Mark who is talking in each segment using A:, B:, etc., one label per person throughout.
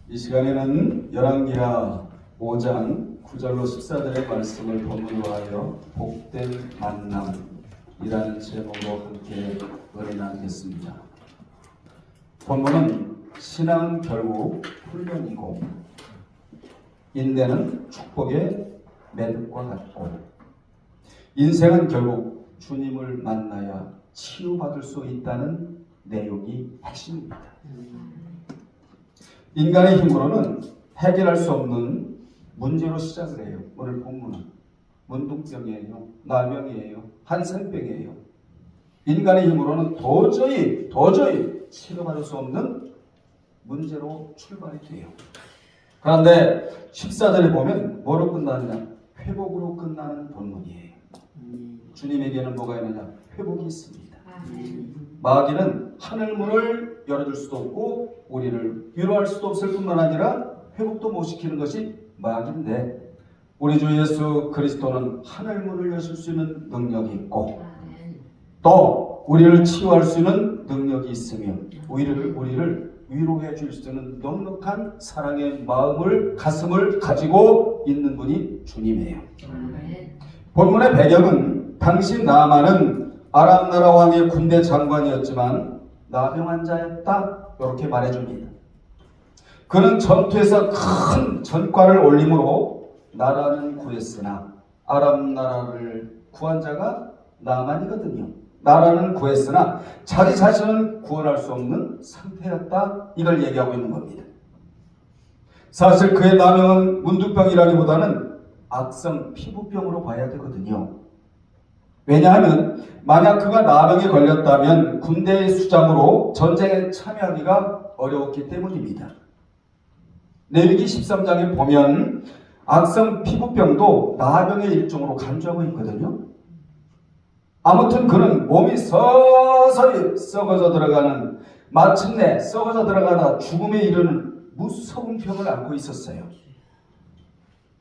A: 이 시간에는 열왕기하 5장 9절로 14절의 말씀을 본문으로 하여 복된 만남이라는 제목으로 함께 은혜 나누겠습니다. 본문은 신앙은 결국 훈련이고 인내는 축복의 매듭과 같고 인생은 결국 주님을 만나야 치유받을 수 있다는 내용이 핵심입니다. 인간의 힘으로는 해결할 수 없는 문제로 시작을 해요. 오늘 본문은 문둥병이에요, 나병이에요, 한센병이에요. 인간의 힘으로는 도저히 치료받을 수 없는 문제로 출발이 돼요. 그런데 14절에 보면 뭐로 끝나느냐? 회복으로 끝나는 본문이에요. 주님에게는 뭐가 있느냐? 회복이 있습니다. 마귀는 하늘문을 열어줄 수도 없고 우리를 위로할 수도 없을 뿐만 아니라 회복도 못 시키는 것이 마귀인데, 우리 주 예수 그리스도는 하늘문을 여실 수 있는 능력이 있고 또 우리를 치유할 수 있는 능력이 있으며 우리를 위로해 줄 수 있는 넉넉한 사랑의 마음을, 가슴을 가지고 있는 분이 주님이에요. 본문의 배경은 당시 나아만은 아람 나라 왕의 군대 장관이었지만 나병 환자였다, 이렇게 말해줍니다. 그는 전투에서 큰 전과를 올림으로 나라는 구했으나 아람 나라를 구한 자가 나아만이거든요. 나라는 구했으나 자기 자신은 구원할 수 없는 상태였다, 이걸 얘기하고 있는 겁니다. 사실 그의 나병은 문둥병이라기보다는 악성 피부병으로 봐야 되거든요. 왜냐하면 만약 그가 나병에 걸렸다면 군대의 수장으로 전쟁에 참여하기가 어려웠기 때문입니다. 레위기 13장에 보면 악성 피부병도 나병의 일종으로 간주하고 있거든요. 아무튼 그는 몸이 서서히 썩어져 들어가는, 마침내 썩어져 들어가다 죽음에 이르는 무서운 병을 앓고 있었어요.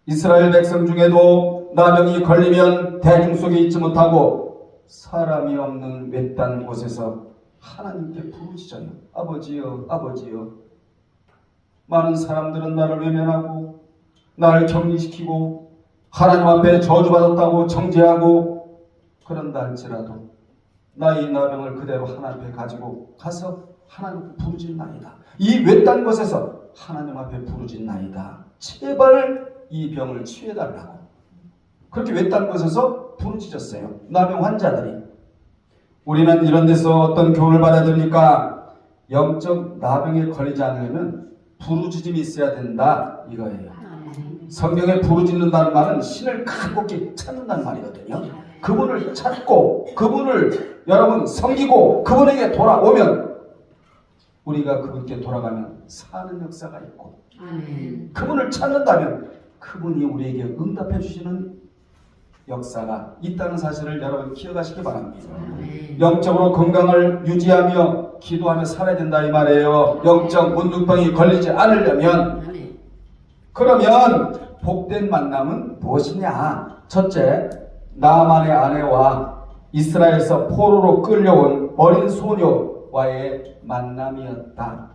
A: 이스라엘 백성 중에도 나병이 걸리면 대중 속에 있지 못하고 사람이 없는 외딴 곳에서 하나님께 부르짖어요. 아버지여, 아버지여. 많은 사람들은 나를 외면하고 나를 격리시키고 하나님 앞에 저주받았다고 정죄하고, 그런다 할지라도 나의 나병을 그대로 하나님 앞에 가지고 가서 하나님 부르짖나이다. 이 외딴 곳에서 하나님 앞에 부르짖나이다. 제발 이 병을 치유해달라고. 그렇게 외딴 곳에서 부르짖었어요, 나병 환자들이. 우리는 이런 데서 어떤 교훈을 받아야 됩니까? 영적 나병에 걸리지 않으려면 부르짖음이 있어야 된다, 이거예요. 성경에 부르짖는다는 말은 신을 간곡히 찾는다는 말이거든요. 그분을 찾고 그분을 여러분 섬기고 그분에게 돌아오면, 우리가 그분께 돌아가면 사는 역사가 있고, 그분을 찾는다면 그분이 우리에게 응답해 주시는 역사가 있다는 사실을 여러분 기억하시기 바랍니다. 영적으로 건강을 유지하며 기도하며 살아야 된다, 이 말이에요. 영적 문둥병이 걸리지 않으려면. 그러면 복된 만남은 무엇이냐? 첫째, 나만의 아내와 이스라엘에서 포로로 끌려온 어린 소녀와의 만남이었다.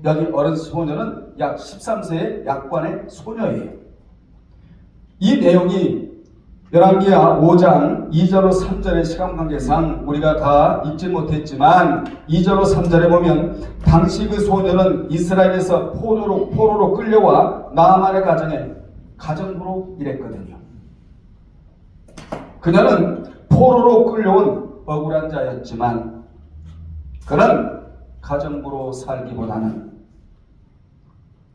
A: 여기 어린 소녀는 약 13세의 약관의 소녀예요. 이 내용이 열왕기하 5장 2절로 3절의 시간 관계상 우리가 다 읽지 못했지만 2절로 3절에 보면 당시 그 소녀는 이스라엘에서 포로로 끌려와 나아만의 가정에 가정부로 일했거든요. 그녀는 포로로 끌려온 억울한 자였지만 그는 가정부로 살기보다는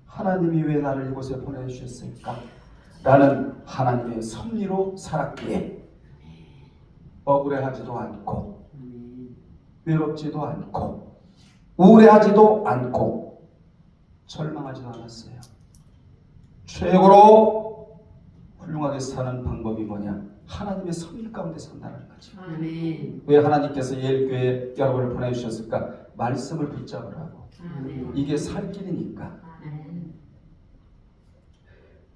A: 하나님이 왜 나를 이곳에 보내주셨을까? 라는 하나님의 섭리로 살았기에 억울해하지도 않고 외롭지도 않고 우울해하지도 않고 절망하지도 않았어요. 최고로 훌륭하게 사는 방법이 뭐냐? 하나님의 섭리 가운데 산다는 거죠. 왜 하나님께서 예일교회 여러분을 보내주셨을까? 말씀을 붙잡으라고. 이게 살 길이니까.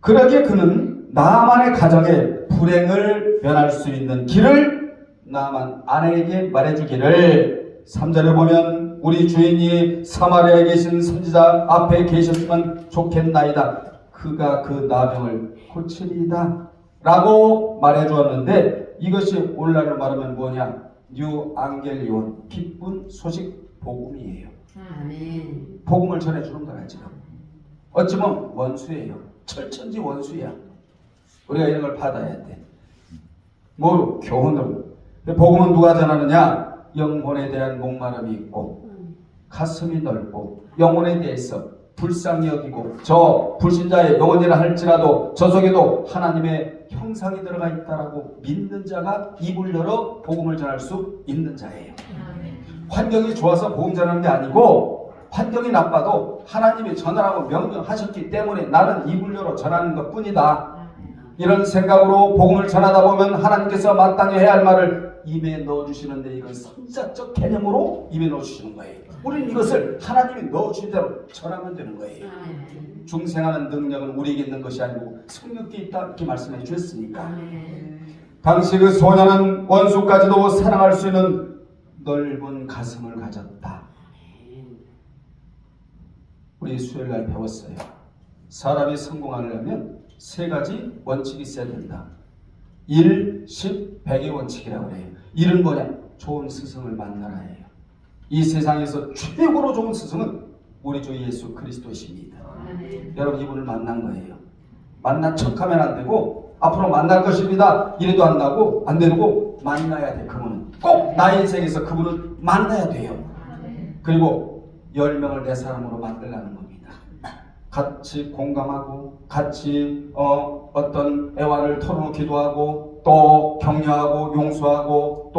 A: 그러기에 그는 나아만의 가정의 불행을 면할 수 있는 길을 나아만 아내에게 말해주기를 3절에 보면 이는 우리 주인이 사마리아에 계신 선지자 앞에 계셨으면 좋겠나이다. 그가 그 나병을 고치리이다 라고 말해주었는데, 이것이 오늘날로 말하면 뭐냐? 뉴 앙겔리온, 기쁜 소식 복음이에요.
B: 아멘.
A: 복음을 전해주는 거야 지금. 어찌보면 원수예요. 철천지 원수야. 우리가 이런 걸 받아야 돼. 뭐 교훈으로. 복음은 누가 전하느냐? 영혼에 대한 목마름이 있고 가슴이 넓고 영혼에 대해서 불쌍히 여기고, 저 불신자의 영혼이라 할지라도 저 속에도 하나님의 형상이 들어가 있다라고 믿는 자가 입을 열어 복음을 전할 수 있는 자예요. 환경이 좋아서 복음 전하는 게 아니고, 환경이 나빠도 하나님이 전하라고 명령하셨기 때문에 나는 입을 열어 전하는 것 뿐이다. 이런 생각으로 복음을 전하다 보면 하나님께서 마땅히 해야 할 말을 입에 넣어주시는데, 이건 선자적 개념으로 입에 넣어주시는 거예요. 우리는 이것을 하나님이 넣어주신 대로 전하면 되는 거예요. 중생하는 능력은 우리에게 있는 것이 아니고 성령께 있다, 이렇게 말씀해 주셨으니까. 당시 그 소년은 원수까지도 사랑할 수 있는 넓은 가슴을 가졌다. 우리 수요일날 배웠어요. 사람이 성공하려면 세 가지 원칙이 있어야 된다. 1, 10, 100의 원칙이라고 해요. 1은 뭐냐? 좋은 스승을 만나라 해요. 이 세상에서 최고로 좋은 스승은 우리 주 예수 그리스도십니다. 여러분, 이분을 만난 거예요. 만난 척하면 안 되고, 앞으로 만날 것입니다. 이래도 안 나고 안 되고 만나야 돼. 그분은 꼭 나의 인생에서 그분을 만나야 돼요. 그리고 10명을 내 사람으로 만들라는 겁니다. 같이 공감하고, 같이 어떤 애환을 털어놓기도 하고, 또 격려하고 용서하고,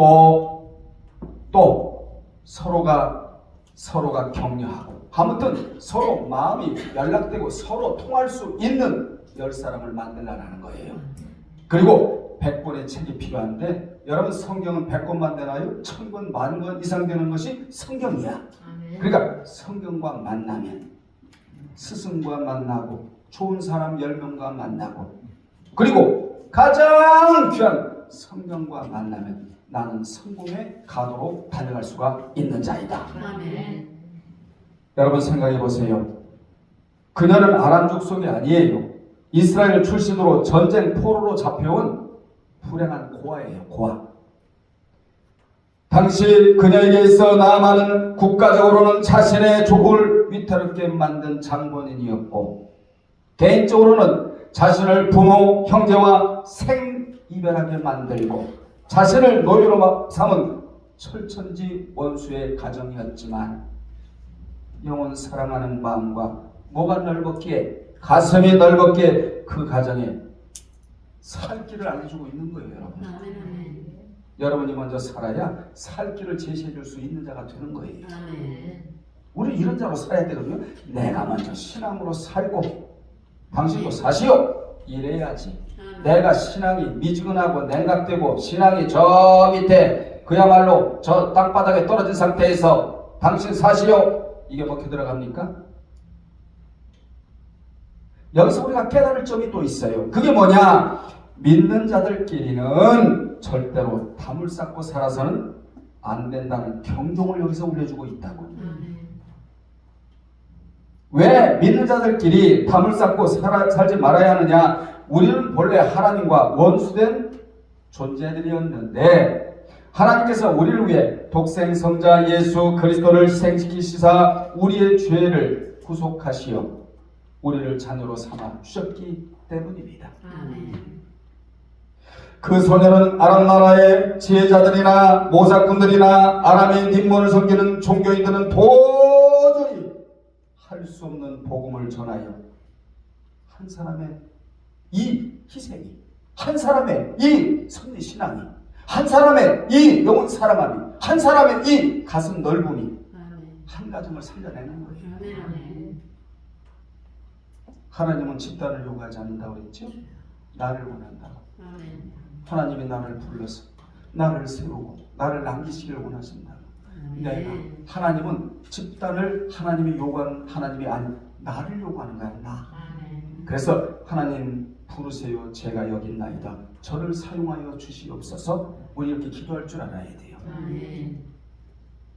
A: 또 서로가 격려하고, 아무튼 서로 마음이 연락되고 서로 통할 수 있는 10사람을 만들라는 거예요. 그리고 100권의 책이 필요한데, 여러분 성경은 100권만 되나요? 1000권, 10,000권 이상 되는 것이 성경이야. 그러니까 성경과 만나면, 스승과 만나고, 좋은 사람 10명과 만나고, 그리고 가장 귀한 성경과 만나면 나는 성공의 가도로 달려갈 수가 있는 자이다.
B: 아멘.
A: 여러분 생각해 보세요. 그녀는 아람 족속이 아니에요. 이스라엘 출신으로 전쟁 포로로 잡혀온 불행한 고아예요. 고아. 당시 그녀에게 있어 나아만은 국가적으로는 자신의 족을 위태롭게 만든 장본인이었고, 개인적으로는 자신을 부모, 형제와 생이별하게 만들고 자신을 노예로 삼은 철천지 원수의 가정이었지만, 영혼 사랑하는 마음과 뭐가 넓었기에, 가슴이 넓었기에 그 가정에 살 길을 알려주고 있는 거예요. 여러분. 여러분이 먼저 살아야 살 길을 제시해 줄 수 있는 자가 되는 거예요. 우리 이런 자로 살아야 되거든요. 내가 먼저 신앙으로 살고 당신도 사시오, 이래야지. 내가 신앙이 미지근하고 냉각되고 신앙이 저 밑에 그야말로 저 땅바닥에 떨어진 상태에서 당신 사시오, 이게 먹혀 들어갑니까? 여기서 우리가 깨달을 점이 또 있어요. 그게 뭐냐? 믿는 자들끼리는 절대로 담을 쌓고 살아서는 안 된다는 경종을 여기서 울려주고 있다고. 왜 믿는 자들끼리 담을 쌓고 살지 말아야 하느냐? 우리는 본래 하나님과 원수된 존재들이었는데, 하나님께서 우리를 위해 독생성자 예수 그리스도를 희생시키시사 우리의 죄를 구속하시어 우리를 자녀로 삼아 주셨기 때문입니다. 그 소녀는 아람 나라의 지혜자들이나 모사꾼들이나 아람의 님문을 섬기는 종교인들은 도저히 할 수 없는 복음을 전하여 한 사람의 이 희생이, 한 사람의 이 섭리 신앙이, 한 사람의 이 영혼 사랑함이, 한 사람의 이 가슴 넓음이 한 가정을 살려내는 거예요. 하나님은 집단을 요구하지 않는다고 그랬죠? 나를 원한다고. 하나님이 나를 불러서 나를 세우고 나를 남기시기를 원하신다. 내가, 하나님은 집단을 하나님이 요구하는 하나님이 아니, 나를 요구하는 거야. 나. 그래서 하나님 부르세요, 제가 여기 있나이다, 저를 사용하여 주시옵소서. 우리 이렇게 기도할 줄 알아야 돼요.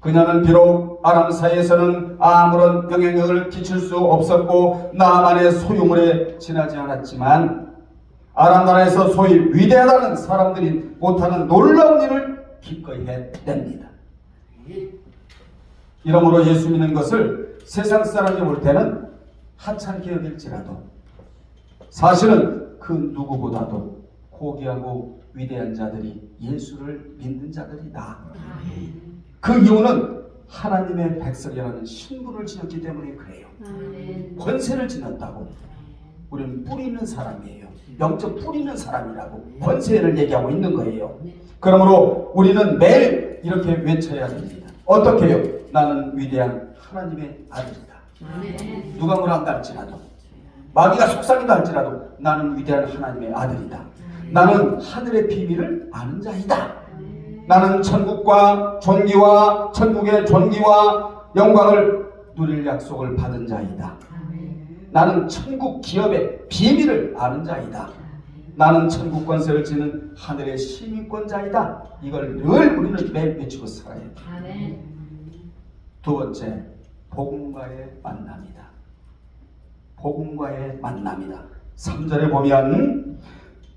A: 그녀는 비록 아람 사이에서는 아무런 영향력을 끼칠 수 없었고 나만의 소유물에 지나지 않았지만 아람 나라에서 소위 위대하다는 사람들이 못하는 놀라운 일을 기꺼이 해냅니다. 이러므로 예수 믿는 것을 세상 사람이 볼 때는 하찮게 여길지라도 사실은 그 누구보다도 고귀하고 위대한 자들이 예수를 믿는 자들이다. 그 이유는 하나님의 백성이라는 신분을 지녔기 때문에 그래요. 권세를 지녔다고. 우리는 뿌리 있는 사람이에요. 영적 뿌리 있는 사람이라고 권세를 얘기하고 있는 거예요. 그러므로 우리는 매일 이렇게 외쳐야 됩니다. 어떻게 해요? 나는 위대한 하나님의 아들이다. 누가 뭐라 한다 할지라도, 마귀가 속삭인다 할지라도 나는 위대한 하나님의 아들이다. 나는 하늘의 비밀을 아는 자이다. 나는 천국과 존귀와 천국의 존귀와 영광을 누릴 약속을 받은 자이다. 나는 천국 기업의 비밀을 아는 자이다. 나는 천국 권세를 지는 하늘의 시민권자이다. 이걸 늘 우리는 매일 외치고 살아야 돼. 두 번째, 복음과의 만남이다. 복음과의 만남이다. 3절에 보면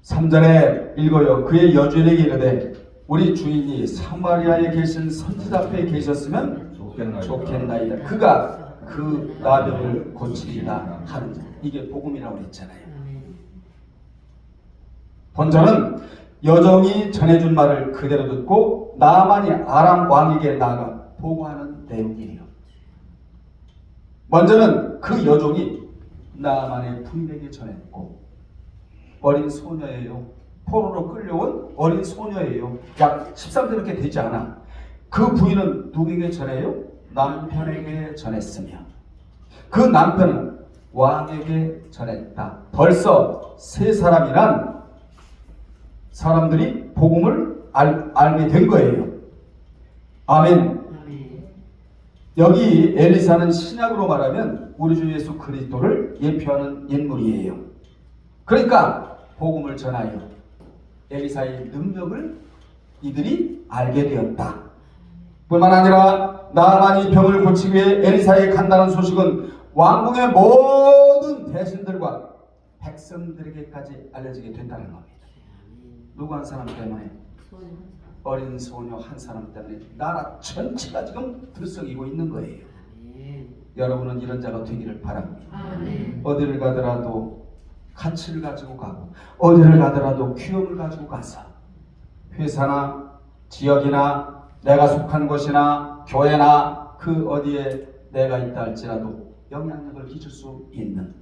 A: 3절에 읽어요. 그의 여주인에게 이르되 우리 주인이 사마리아에 계신 선지자 앞에 계셨으면 좋겠나이다. 그가 그 나병을 고치리라 하는 자. 이게 복음이라고 했잖아요. 본절은 여종이 전해준 말을 그대로 듣고 나만이 아람 왕에게 나아가 보고하는 내용이에요. 먼저는 그 여종이 나만의 부인에게 전했고, 어린 소녀예요. 포로로 끌려온 어린 소녀예요. 약 13세밖에 되지 않아. 그 부인은 누구에게 전해요? 남편에게 전했으며 그 남편은 왕에게 전했다. 벌써 세 사람이란 사람들이 복음을 알게 된 거예요. 아멘. 여기 엘리사는 신약으로 말하면 우리 주 예수 그리스도를 예표하는 인물이에요. 그러니까 복음을 전하여 엘리사의 능력을 이들이 알게 되었다. 뿐만 아니라 나만이 병을 고치기 위해 엘리사에 간다는 소식은 왕궁의 모든 대신들과 백성들에게까지 알려지게 된다는 겁니다. 누구 한 사람 때문에? 어린 소녀 한 사람 때문에 나라 전체가 지금 들썩이고 있는 거예요. 여러분은 이런 자가 되기를 바랍니다. 어디를 가더라도 가치를 가지고 가고, 어디를 가더라도 귀염을 가지고 가서 회사나 지역이나 내가 속한 곳이나 교회나 그 어디에 내가 있다 할지라도 영향력을 끼칠 수 있는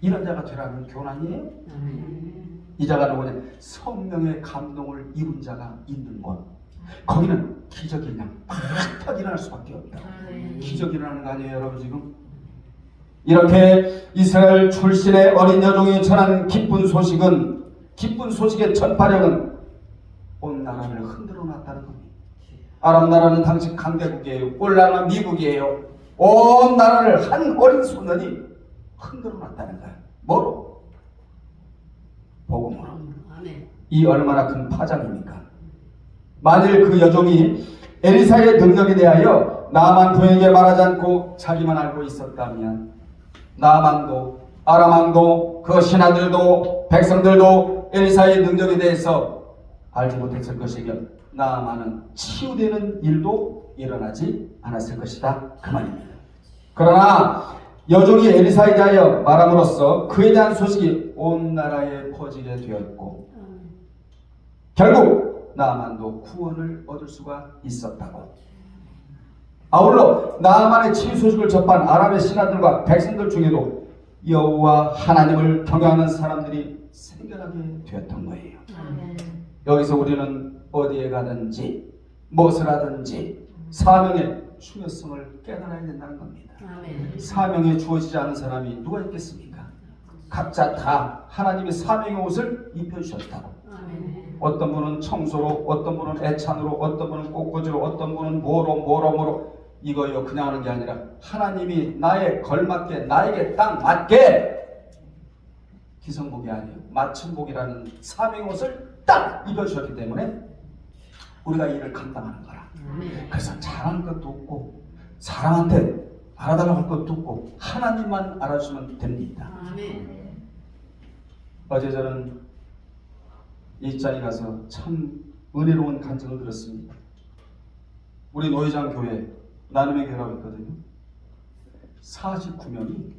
A: 이런 자가 되라는 교훈이에요. 이 자가 누구냐? 성령의 감동을 입은 자가 있는 곳. 거기는 기적이 그냥 팍팍 일어날 수밖에 없다. 기적이 일어나는 거 아니에요, 여러분 지금? 이렇게 이스라엘 출신의 어린 여종이 전한 기쁜 소식의 전파력은 온 나라를 흔들어 놨다는 겁니다. 아람 나라는 당시 강대국이에요. 올라라 미국이에요. 온 나라를 한 어린 소년이 흔들어 놨다는 거예요. 뭐로? 복음으로. 이 얼마나 큰 파장입니까? 만일 그 여종이 엘리사의 능력에 대하여 나만 부인에게 말하지 않고 자기만 알고 있었다면 나만도 아람 왕도 그 신하들도 백성들도 엘리사의 능력에 대해서 알지 못했을 것이며 나만은 치유되는 일도 일어나지 않았을 것이다. 그 말입니다. 그러나 여종이 엘리사에 대하여 말함으로써 그에 대한 소식이 온 나라에 퍼지게 되었고 결국 나만도 구원을 얻을 수가 있었다고. 아울러 나만의 치유 소식을 접한 아람의 신하들과 백성들 중에도 여호와 하나님을 경외하는 사람들이 생겨나게 되었던 거예요. 여기서 우리는 어디에 가든지 무엇을 하든지 사명의 중요성을 깨달아야 된다는 겁니다. 사명에 주어지지 않은 사람이 누가 있겠습니까? 각자 다 하나님의 사명의 옷을 입혀주셨다고. 어떤 분은 청소로, 어떤 분은 애찬으로, 어떤 분은 꽃꽂이로, 어떤 분은 뭐로 이거요 그냥 하는 게 아니라 하나님이 나에 걸맞게 나에게 딱 맞게 기성복이 아니에요. 맞춤복이라는 사명의 옷을 딱 입혀주셨기 때문에 우리가 이 일을 감당하는 거라.
B: 아멘.
A: 그래서 잘한 것도 없고 사람한테 알아달라고 할 것도 없고 하나님만 알아주면 됩니다.
B: 아멘.
A: 어제 저는 일장에 가서 참 은혜로운 간증을 들었습니다. 우리 노회장 교회 나눔의 교회라고 있거든요. 49명이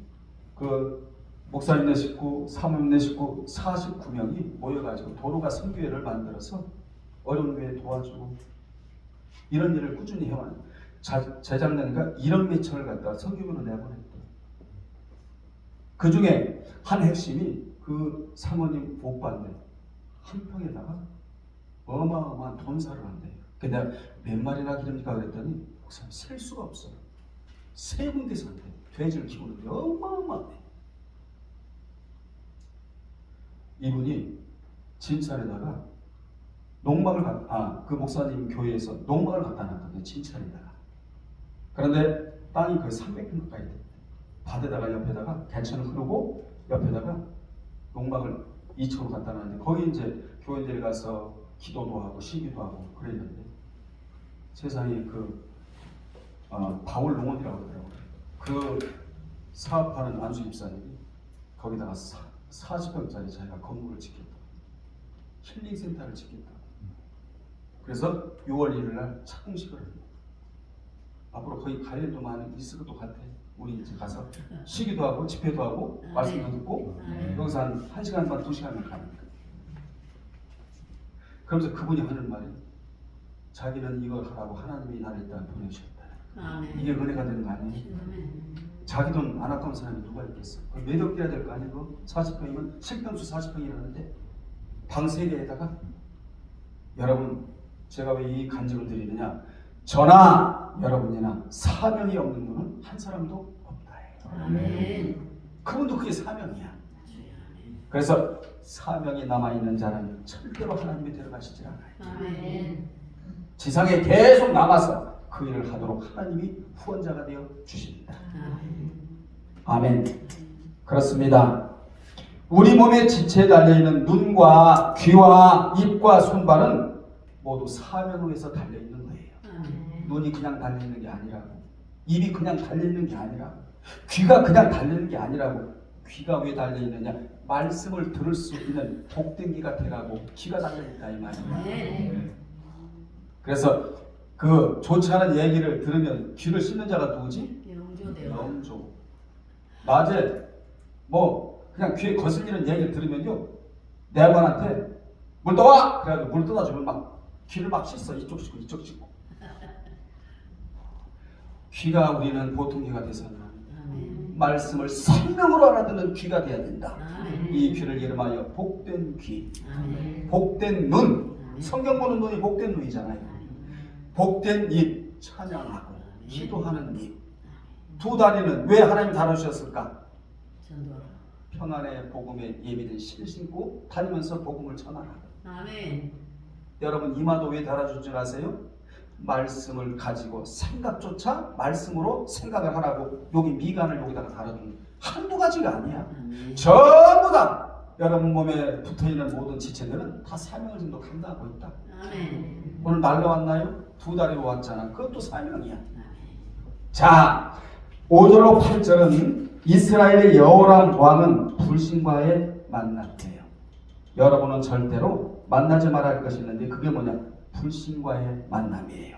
A: 그 목사님네 식구, 사모님네 식구 49명이 모여가지고 도로가 선교회를 만들어서 어려운 교회 도와주고 이런 일을 꾸준히 해왔는 재작년인가 1억 몇천을 갖다가 선교회로 내보냈대요. 그 중에 한 핵심이 그 사모님 복받네 한 평에다가 어마어마한 돈사를 한대요. 근데 내가 몇 마리나 기릅니까 그랬더니 목사님 셀 수가 없어요. 세 군데서 한대. 돼지를 키우는데 어마어마해. 이분이 진찰에다가 농막을 그 목사님 교회에서 농막을 갖다 놨거든요. 진찰에다가. 그런데 땅이 거의 300평 가까이 돼. 밭에다가 옆에다가 개천을 흐르고 옆에다가 농막을 2층으로 갖다 놨는데 거기 이제 교인들이 가서 기도도 하고 시기도 하고 그랬는데 세상에 바울 농원이라고 그러더라고요. 그 사업하는 안수 집사님이 거기다가 40평짜리 자기가 건물을 짓겠다. 힐링센터를 짓겠다. 그래서 6월 1일 날 착공식을 합니다. 앞으로 거의 갈 일도 많이 있을 것도 같아. 우리 이제 가서 쉬기도 하고 집회도 하고 말씀도 듣고 여기서 한 1시간 반 2시간만 가니까. 그러면서 그분이 하는 말이 자기는 이걸 하라고 하나님이 나를 일단 보내주셨다. 이게 은혜가 되는 거 아니에요? 자기 돈 안 아까운 사람이 누가 있겠어? 매력 돼야 될 거 아니에요? 40평이면 실평수 40평이라는데 방 3개에다가 여러분 제가 왜 이 간증을 드리느냐? 저나 여러분이나 사명이 없는 분은 한 사람도 없다.
B: 아멘.
A: 그분도 그게 사명이야. 그래서 사명이 남아있는 자는 절대로 하나님이 데려가시지 않아요.
B: 아멘.
A: 지상에 계속 남아서 그 일을 하도록 하나님이 후원자가 되어 주십니다. 아멘. 그렇습니다. 우리 몸의 지체에 달려있는 눈과 귀와 입과 손발은 모두 사명을 위해서 달려있는 거예요. 눈이 그냥 달려있는 게 아니라고, 입이 그냥 달려있는 게 아니라고, 귀가 그냥 달려있는 게 아니라고. 귀가 왜 달려있느냐? 말씀을 들을 수 있는 복된 귀가 되라고 귀가 달려있다 이 말이에요. 그래서 그 좋지 않은 얘기를 들으면 귀를 씻는 자가 누구지? 영조. 낮에 뭐 그냥 귀에 거슬리는 얘기를 들으면요 내관한테 물 떠와! 그래가지고 물 떠다주면 막 귀를 막 씻어. 이쪽 씻고 이쪽 씻고. 귀가 우리는 보통 귀가 돼서는 말씀을 생명으로 알아듣는 귀가 돼야 된다. 이 귀를 이름하여 복된 귀, 복된 눈. 성경 보는 눈이 복된 눈이잖아요. 복된 입, 찬양하고 기도하는 입. 두 다리는 왜 하나님 다루셨을까? 평안의 복음에 예비된 실 신고 다니면서 복음을 전하라고.
B: 아멘.
A: 여러분 이마도 왜 달아줄 줄 아세요? 말씀을 가지고 생각조차 말씀으로 생각을 하라고. 여기 미간을 여기다가 달아두는 한두 가지가 아니야. 전부 다 여러분 몸에 붙어있는 모든 지체들은 다 사명을 지금 감당하고 있다.
B: 아멘.
A: 오늘 날라왔나요? 2다리로 왔잖아. 그것도 사명이야. 자, 5절로 8절은 이스라엘의 여호람 왕은 불신과의 만났대요. 여러분은 절대로 만나지 말아야 할 것이 있는데 그게 뭐냐? 불신과의 만남이에요.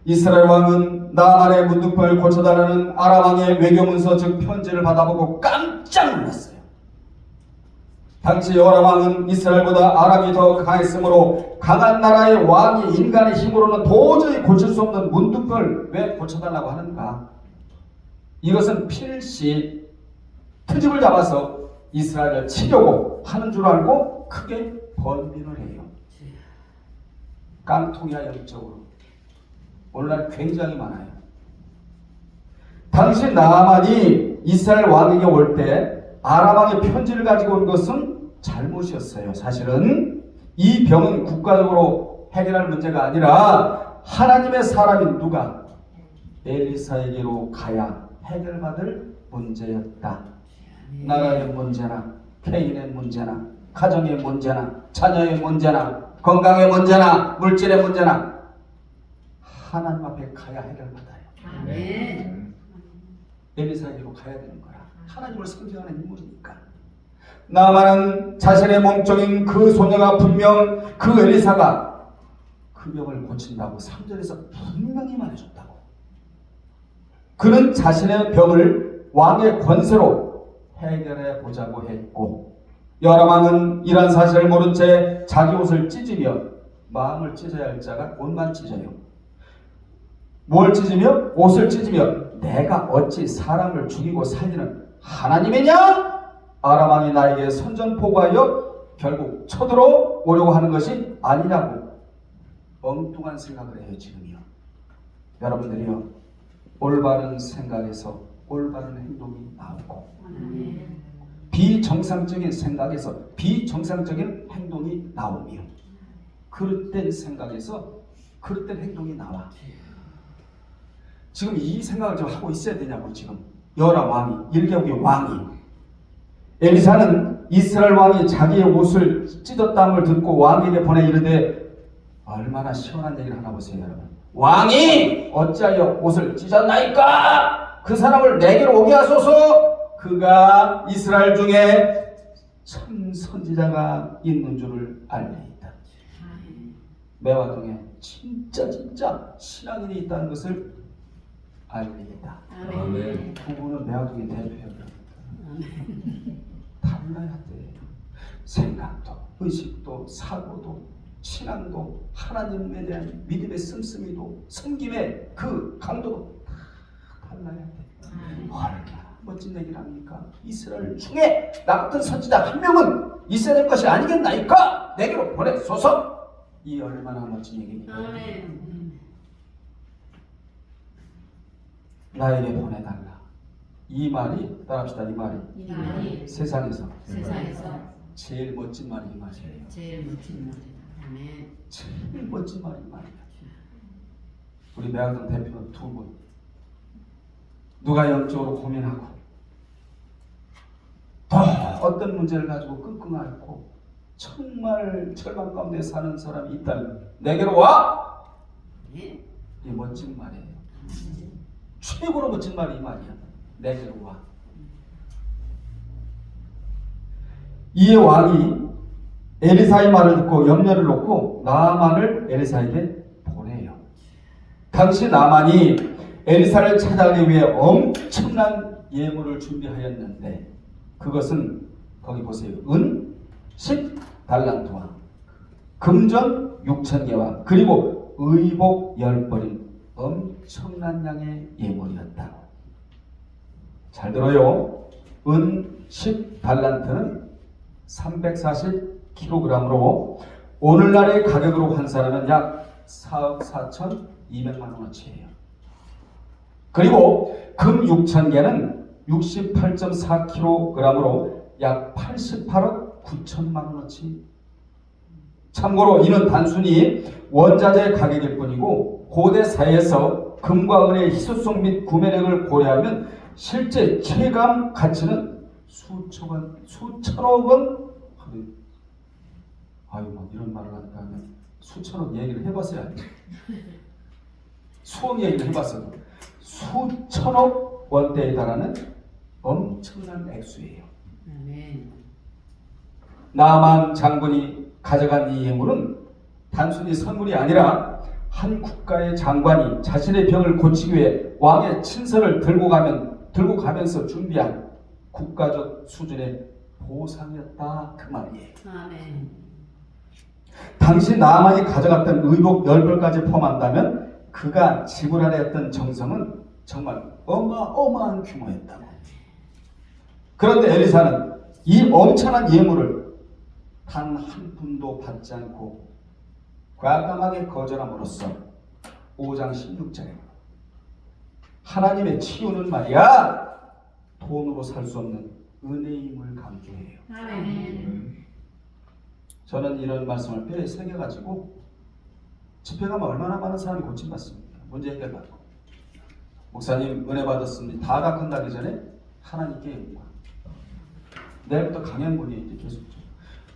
A: 이스라엘 왕은 나만의 문둥병을 고쳐달라는 아람 왕의 외교문서 즉 편지를 받아보고 깜짝 놀랐어요. 당시 여호람 왕은 이스라엘보다 아람이 더 강했으므로 강한 나라의 왕이 인간의 힘으로는 도저히 고칠 수 없는 문둥병을 왜 고쳐달라고 하는가? 이것은 필시 트집을 잡아서 이스라엘을 치려고 하는 줄 알고 크게 번민을 해요. 깡통이야 영적으로. 오늘날 굉장히 많아요. 당시 나아만이 이스라엘 왕에게 올 때 아람 왕의 편지를 가지고 온 것은 잘못이었어요. 사실은 이 병은 국가적으로 해결할 문제가 아니라 하나님의 사람인 누가 엘리사에게로 가야 해결받을 문제였다. 나라의 문제나 개인의 문제나 가정의 문제나 자녀의 문제나 건강의 문제나 물질의 문제나 하나님 앞에 가야 해결받아요.
B: 아멘.
A: 엘리사에게로 가야 되는 거야. 하나님을 섬기하는 인물이니까. 나만은 자신의 몸종인 그 소녀가 분명 그 엘리사가 그 병을 고친다고 3절에서 분명히 말해줬다고. 그는 자신의 병을 왕의 권세로 해결해 보자고 했고, 여라망은 이런 사실을 모른 채 자기 옷을 찢으며, 마음을 찢어야 할 자가 옷만 찢어요. 뭘 찢으며? 옷을 찢으며 내가 어찌 사람을 죽이고 살리는 하나님이냐? 아람왕이 나에게 선전포고하여 결국 쳐들어오려고 하는 것이 아니냐고 엉뚱한 생각을 해요. 지금이요. 여러분들이요, 올바른 생각에서 올바른 행동이 나오고, 비정상적인 생각에서 비정상적인 행동이 나오며, 그릇된 생각에서 그릇된 행동이 나와. 지금 이 생각을 좀 하고 있어야 되냐고. 지금 여라 왕이, 일개국의 왕이, 엘리사는 이스라엘 왕이 자기의 옷을 찢었다함을 듣고 왕에게 보내 이르되, 얼마나 시원한 얘기를 하나 보세요, 여러분. 왕이 어찌하여 옷을 찢었나이까? 그 사람을 내게로 오게 하소서. 그가 이스라엘 중에 참 선지자가 있는 줄을 알리이다. 매화동에 진짜 신앙인이 있다는 것을 알리이다.
B: 아멘.
A: 부부는 매화동의 대표예요. 달라야 돼. 생각도, 의식도, 사고도, 신앙도, 하나님에 대한 믿음의 씀씀이도, 섬김의 그 강도도 다 달라야 돼. 얼마나 멋진 얘기를 합니까? 이스라엘 중에 나 같은 선지자 한 명은 있어야 될 것이 아니겠나이까? 내게로 보내소서. 이 얼마나 멋진 얘기입니까?
B: 아멘.
A: 나에게 보내달라. 이 말이, 따라합시다. 이 말이
B: 이 말이
A: 세상에서 제일 멋진 말이 이 말이에요.
B: 제일 멋진 말이다. 아멘.
A: 제일 멋진 말이 이 말이에요. 우리 매화동 대표는 두 분. 누가 영적으로 고민하고 또 어떤 문제를 가지고 끙끙 앓고 정말 절망 가운데 사는 사람이 있다면 내게로 와!
B: 네.
A: 이 멋진 말이에요. 최고로 멋진 말이 이 말이야. 내게로 와. 이에 왕이 엘리사의 말을 듣고 염려를 놓고 나아만을 엘리사에게 보내요. 당시 나아만이 엘리사를 찾아가기 위해 엄청난 예물을 준비하였는데, 그것은 거기 보세요. 은 10달란트와 금전 6,000개와 그리고 의복 10벌인 엄청난 양의 예물이었다고. 잘 들어요. 은 10달란트는 340kg으로 오늘날의 가격으로 환산하면 약 4억 4,200만 원어치예요. 그리고 금 6,000개는 68.4kg으로 약 88억 9천만 원어치. 참고로 이는 단순히 원자재 가격일 뿐이고, 고대 사회에서 금과 은의 희소성 및 구매력을 고려하면 실제 체감 가치는 수천억 원. 아유, 뭐 이런 말을 하니까 수천억 얘기를 해봤어야 돼. 수억 얘기를 해봤어도 수천억 원대에 달하는 엄청난 액수예요.
B: 아멘.
A: 나만 장군이 가져간 이 예물은 단순히 선물이 아니라 한 국가의 장관이 자신의 병을 고치기 위해 왕의 친서를 들고 가면서 준비한 국가적 수준의 보상이었다, 그 말이에요.
B: 아멘.
A: 당시 나만이 가져갔던 의복 10벌까지 포함한다면 그가 지불하려 했던 정성은 정말 어마어마한 규모였다고. 그런데 엘리사는 이 엄청난 예물을 단 한 푼도 받지 않고 과감하게 거절함으로써 5장 16절에 하나님의 치유는 말이야 돈으로 살 수 없는 은혜임을 강조해요.
B: 아멘.
A: 저는 이런 말씀을 뼈에 새겨가지고 집회 가면 얼마나 많은 사람이 고침받습니까? 문제 해결받고. 목사님 은혜 받았습니다. 다가 끝나기 전에 하나님께 영광. 내일부터 강연분이 이제 계속.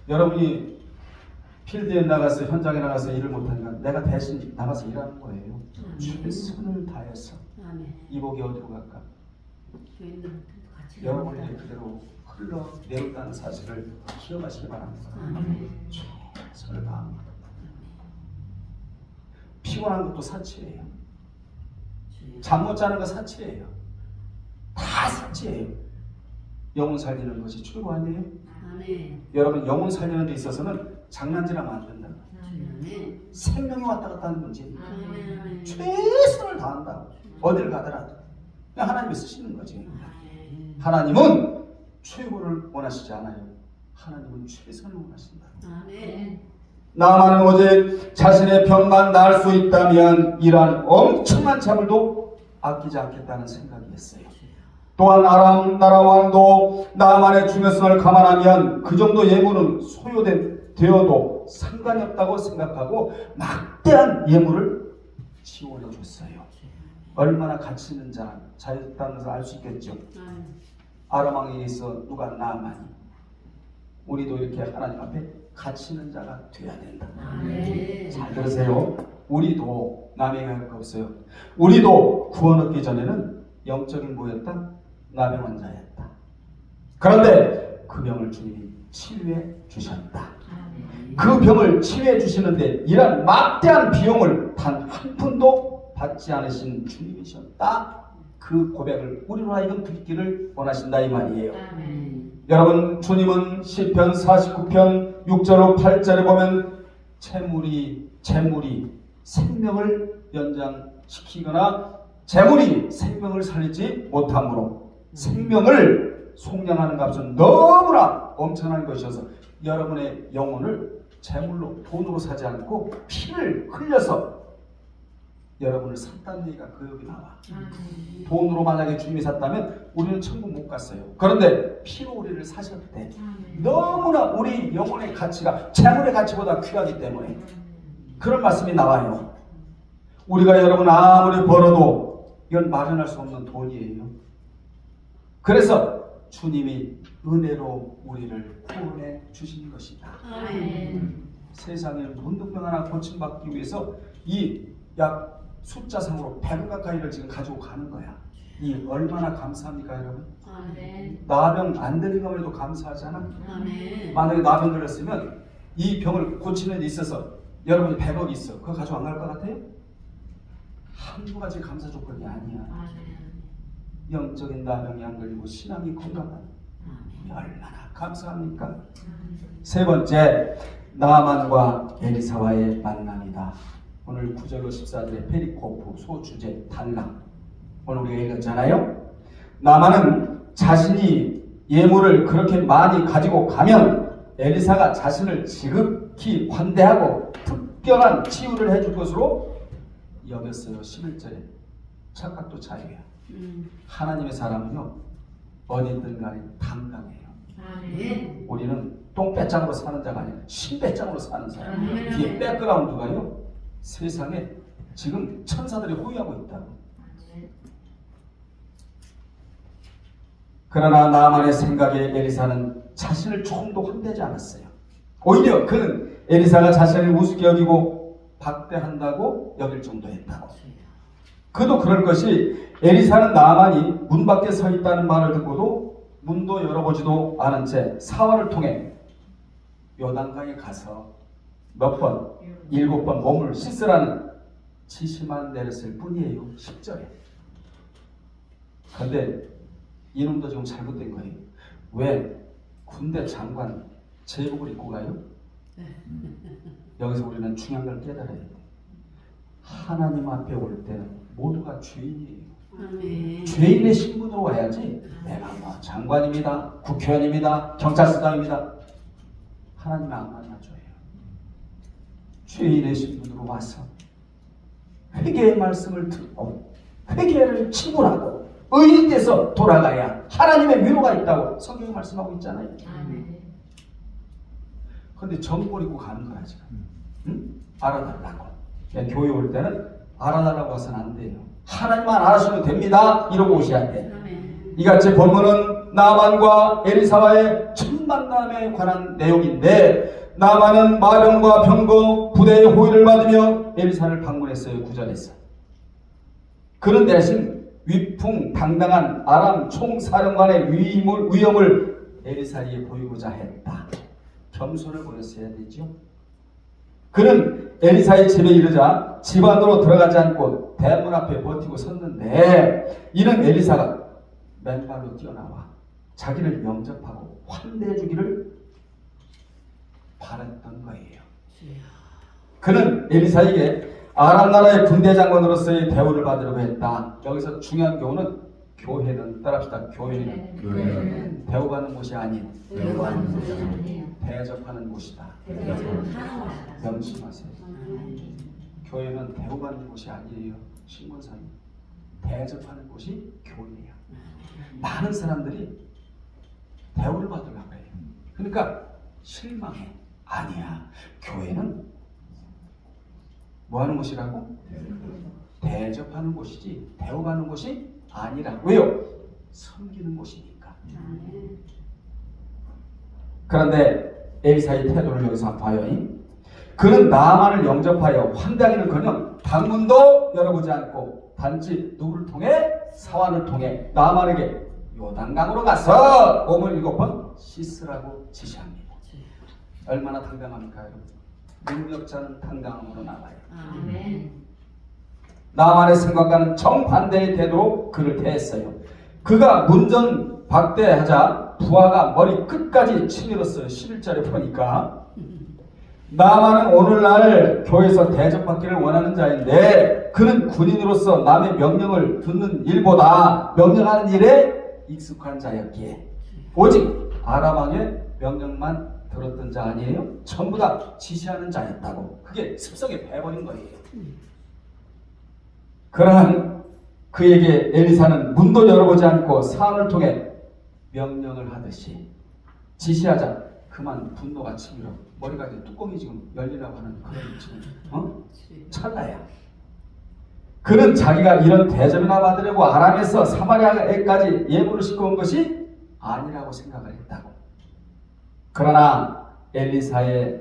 A: 여러분이 필드에 나가서 현장에 나가서 일을 못하니까 내가 대신 나가서 일하는 거예요. 최선을 다해서. 이복이 어디로 갈까? 여러분이 그대로 흘러내렸다는 사실을 기억하시기 바랍니다. 최선을 다합니다. 피곤한 것도 사치예요. 잠 못 자는 거 사치예요. 다 사치예요. 영혼 살리는 것이 최고 아니에요? 여러분 영혼 살리는 데 있어서는 장난질하면 안 된다. 생명이 왔다 갔다 하는 문제니까 최선을 다한다. 어딜 가더라도 그냥 하나님이 쓰시는 거지. 하나님은 최고를 원하시지 않아요. 하나님은 최선을 원하신다. 나만은 오직 자신의 병만 나을 수 있다면 이러한 엄청난 재물도 아끼지 않겠다는 생각이었어요. 또한 아람 나라 왕도 나만의 중요성을 감안하면 그 정도 예물은 소요되어도 상관이 없다고 생각하고 막대한 예물을 지원해 줬어요. 얼마나 가치 있는 자였다는 것을 알 수 있겠죠. 아람 왕에게서 누가 나만이 우리도 이렇게 하나님 앞에 가치 있는 자가 되어야 된다. 잘 들으세요. 우리도 남에게 할 거 없어요. 우리도 구원 얻기 전에는 영적인 뭐였다? 나병 환자였다. 그런데 그 병을 주님이 치료해 주셨다. 그 병을 치료해 주시는데 이런 막대한 비용을 단 한 푼도 받지 않으신 주님이셨다. 그 고백을 우리로 하여금 듣기를 원하신다 이 말이에요. 여러분 주님은 시편 49편 6절로 8절에 보면 재물이 생명을 연장시키거나 재물이 생명을 살리지 못함으로 생명을 속량하는 값은 너무나 엄청난 것이어서 여러분의 영혼을 재물로 돈으로 사지 않고 피를 흘려서 여러분을 샀다는 얘기가 그 여기 나와. 돈으로 만약에 주님이 샀다면 우리는 천국 못 갔어요. 그런데 피로 우리를 사셨대. 너무나 우리 영혼의 가치가 재물의 가치보다 귀하기 때문에 그런 말씀이 나와요. 우리가 여러분 아무리 벌어도 이건 마련할 수 없는 돈이에요. 그래서 주님이 은혜로 우리를 구원해 주신 것이다. 세상에 문둥병 하나 고침받기 위해서 이 약 숫자상으로 100원 가까이를 지금 가지고 가는 거야. 이 얼마나 감사합니까 여러분? 나병 안 들린 것만 해도 감사하잖아. 만약에 나병 걸렸으면 이 병을 고치는 데 있어서 여러분이 100억이 있어. 그거 가지고 안 갈 것 같아요? 한두 가지 감사 조건이 아니야. 영적인 나병이 안 걸리고 신앙이 건강한 얼마나 감사합니까? 세 번째, 나만과 엘리사와의 만남이다. 오늘 9절로 14절의 페리코프 소주제 단락 오늘 우리가 읽었잖아요. 나만은 자신이 예물을 그렇게 많이 가지고 가면 엘리사가 자신을 지극히 환대하고 특별한 치유를 해줄 것으로 여겼어요. 11절에 착각도 자유야. 하나님의 사람은요 어디든 간에 당당해요. 우리는 똥배짱으로 사는 자가 아니라 신배짱으로 사는 사람. 뒤에 백그라운드가요 세상에 지금 천사들이 호위하고 있다고. 그러나 나만의 생각에 엘리사는 자신을 조금도 환대하지 않았어요. 오히려 그는 엘리사가 자신을 우습게 여기고 박대한다고 여길 정도였다고. 그도 그럴 것이 엘리사는 나만이 문 밖에 서 있다는 말을 듣고도 문도 열어보지도 않은 채 사활을 통해 요단강에 가서 몇 번, 7번 몸을 씻으라는 지시만 내렸을 뿐이에요. 10절에. 그런데 이놈도 지금 잘못된 거예요. 왜 군대 장관 제복을 입고 가요? 여기서 우리는 중요한 걸 깨달아야 돼. 하나님 앞에 올 때는 모두가 죄인이에요. 죄인의 신분으로 와야지 내가 뭐 장관입니다, 국회의원입니다, 경찰서장입니다. 하나님은 안 만나줘요. 죄인의 신분으로 와서 회개의 말씀을 듣고 회개를 치고라고 의인 돼서 돌아가야 하나님의 위로가 있다고 성경이 말씀하고 있잖아요. 그런데 정보를 입고 가는 거야 지금. 응? 알아달라고. 교회 올 때는 알아달라고 와서는 안 돼요. 하나님만 알아주면 됩니다. 이러고 오셔야 돼. 이같이 본문은 나만과 엘리사와의 첫 만남에 관한 내용인데 나만은 마병과 병거 부대의 호위를 받으며 엘리사를 방문했어요. 9절에서. 그는 대신 위풍당당한 아람 총사령관의 위엄을 엘리사에게 보이고자 했다. 겸손을 보였어야 되죠. 그는 엘리사의 집에 이르자 집 안으로 들어가지 않고 대문 앞에 버티고 섰는데, 이는 엘리사가 맨발로 뛰어나와 자기를 영접하고 환대해 주기를 바랐던 거예요. 그는 엘리사에게 아람 나라의 군대 장관으로서의 대우를 받으려고 했다. 여기서 중요한 교훈은, 교회는, 따라합시다. 교회는 대우받는 곳이 아닌 대접하는 곳이다. 명심하세요. 교회는 대우받는 곳이 아니에요. 신문사님, 대접하는 곳이 교회예요. 많은 사람들이 대우를 받으려고 해요. 그러니까 실망해. 아니야. 교회는 뭐 하는 곳이라고? 대접하는 곳이지 대우받는 곳이 아니라. 왜요? 섬기는 곳이니까. 그런데 엘리사의 태도를 여기서 봐요. 그는 나만을 영접하여 환대하기는커녕 방문도 열어보지 않고 단지 누구를 통해? 사환을 통해 나만에게 요단강으로 가서 몸을 7번 씻으라고 지시합니다. 얼마나 당당합니까, 여러분? 능력자는 당당함으로 나와요. 나만의 생각과는 정반대의 태도로 그를 대했어요. 그가 문전박대하자 부하가 머리 끝까지 치밀었어요. 11절에 보니까 나만은 오늘날 교회에서 대접받기를 원하는 자인데, 그는 군인으로서 남의 명령을 듣는 일보다 명령하는 일에 익숙한 자였기에 오직 아람 왕의 명령만 들었던 자 아니에요? 전부 다 지시하는 자였다고. 그게 습성에 배버린 거예요. 그러한 그에게 엘리사는 문도 열어보지 않고 사안을 통해 명령을 하듯이 지시하자 그만 분노가 치밀어 머리가 이제 뚜껑이 지금 열리라고 하는 그런 지금 찰나야. 그는 자기가 이런 대접이나 받으려고 아람에서 사마리아에까지 예물을 싣고 온 것이 아니라고 생각을 했다고. 그러나 엘리사의